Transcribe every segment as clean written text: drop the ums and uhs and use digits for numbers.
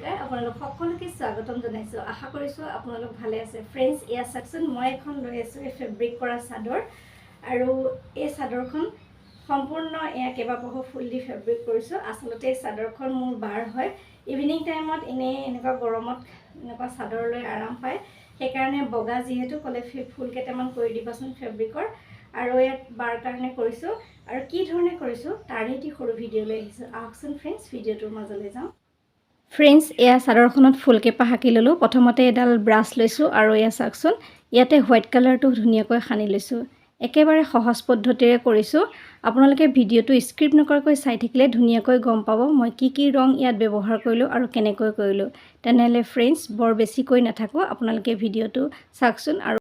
টিটোৰালে আপোনালোক সকলোকে স্বাগতম জনাইছোঁ। আশা কৰিছোঁ আপোনালোক ভালে আছে। ফ্ৰেণ্ডছ, এয়া চাওকচোন, মই এখন লৈ আছোঁ এই ফেব্ৰিক কৰা চাদৰ, আৰু এই চাদৰখন সম্পূৰ্ণ এয়া কেইবাবাহু ফুল দি ফেব্ৰিক কৰিছোঁ। আচলতে এই চাদৰখন মোৰ বাৰ হয়। ইভিনিং টাইমত এনেই এনেকুৱা গৰমত এনেকুৱা চাদৰ লৈ আৰাম পায়, সেইকাৰণে বগা যিহেতু ক'লে ফুল কেইটামান কৰি দিবাচোন ফেব্ৰিকৰ, আৰু ইয়াত বাৰ কাৰণে কৰিছোঁ। আৰু কি ধৰণে কৰিছোঁ তাৰে এটি সৰু ভিডিঅ' লৈ আহিছোঁ। আহকচোন ফ্ৰেণ্ডছ, ভিডিঅ'টোৰ মাজলৈ যাওঁ। ফ্ৰেণ্ডছ, এয়া চাদৰখনত ফুলকেইপাহ আঁকি ল'লোঁ। প্ৰথমতে এডাল ব্ৰাছ লৈছোঁ আৰু এয়া চাওকচোন, ইয়াতে হোৱাইট কালাৰটো ধুনীয়াকৈ সানি লৈছোঁ। একেবাৰে সহজ পদ্ধতিৰে কৰিছোঁ। আপোনালোকে ভিডিঅ'টো স্ক্ৰিপ্ট নকৰাকৈ চাই থাকিলে ধুনীয়াকৈ গম পাব মই কি ৰং ইয়াত ব্যৱহাৰ কৰিলোঁ আৰু কেনেকৈ কৰিলোঁ। তেনেহ'লে ফ্ৰেণ্ডছ, বৰ বেছিকৈ নাথাকোঁ, আপোনালোকে ভিডিঅ'টো চাওকচোন। আৰু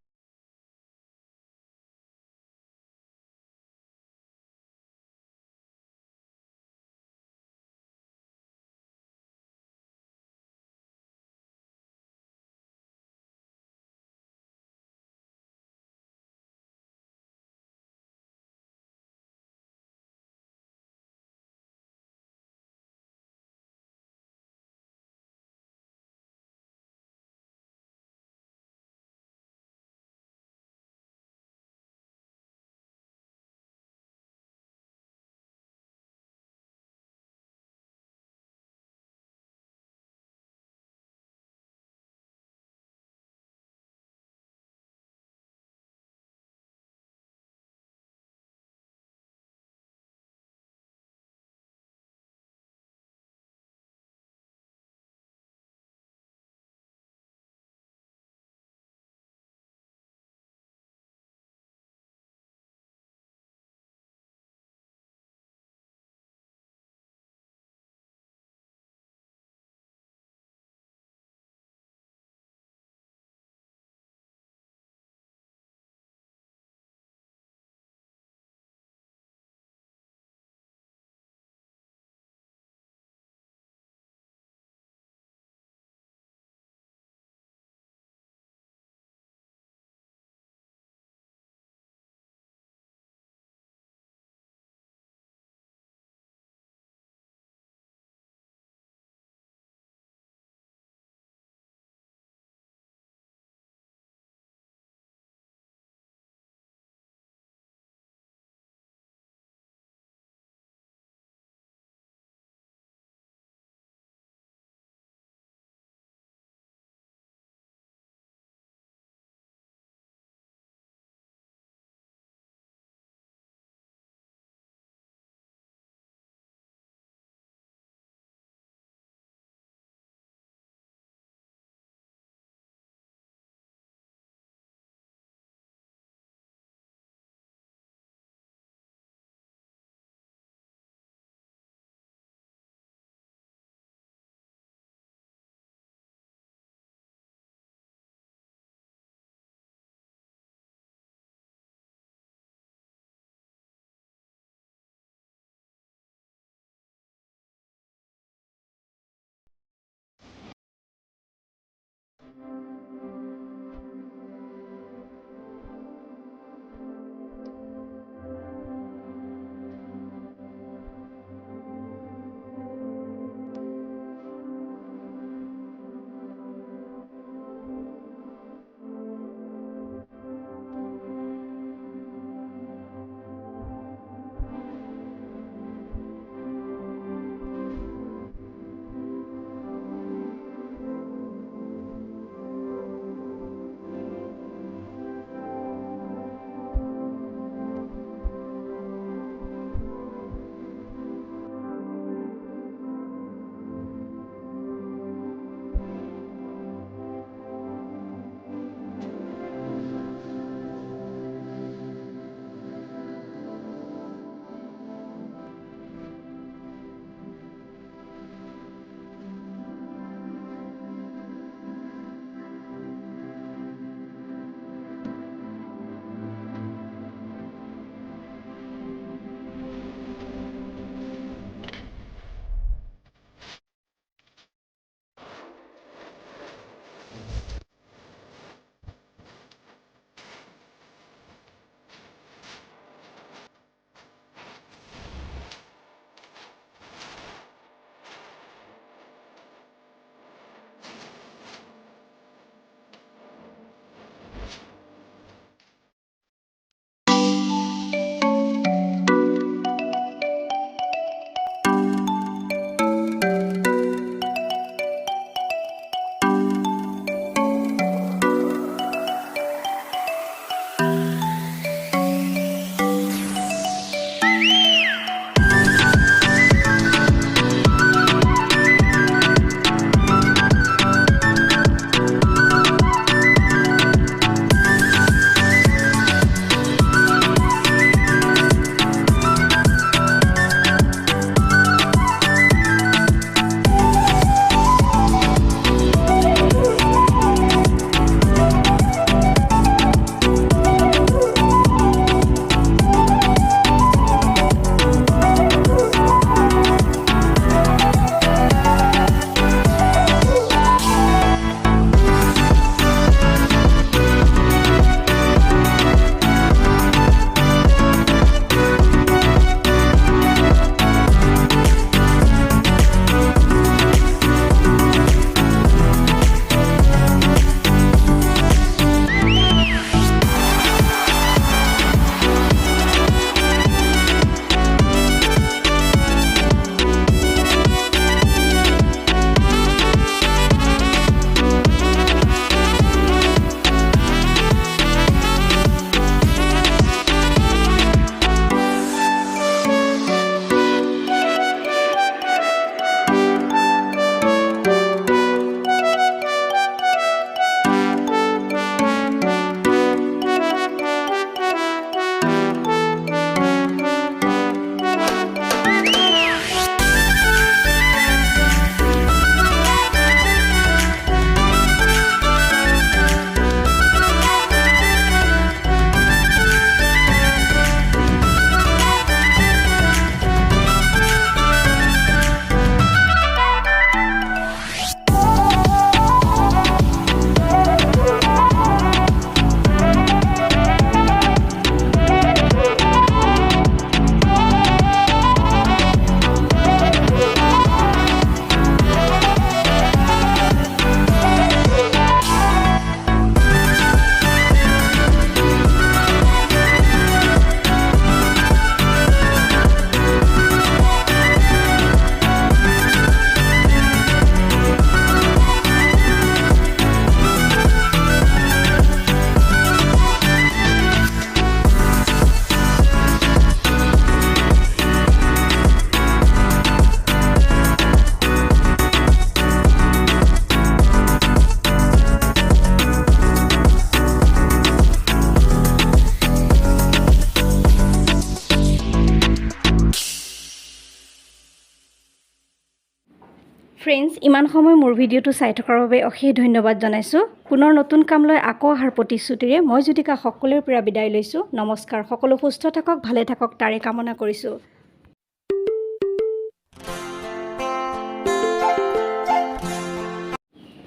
ইমান সময় মোৰ ভিডিঅ'টো চাই থকাৰ বাবে অশেষ ধন্যবাদ জনাইছোঁ। পুনৰ নতুন কাম লৈ আকৌ অহাৰ প্ৰতিশ্ৰুতিৰে মই জ্যোতিকা সকলোৰে পৰা বিদায় লৈছোঁ। নমস্কাৰ। সকলো সুস্থ থাকক, ভালে থাকক তাৰে কামনা কৰিছোঁ।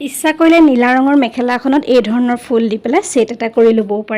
ইচ্ছা কৰিলে নীলা ৰঙৰ মেখেলা এখনত এই ধৰণৰ ফুল দি পেলাই ছেট এটা কৰি ল'বও পাৰে।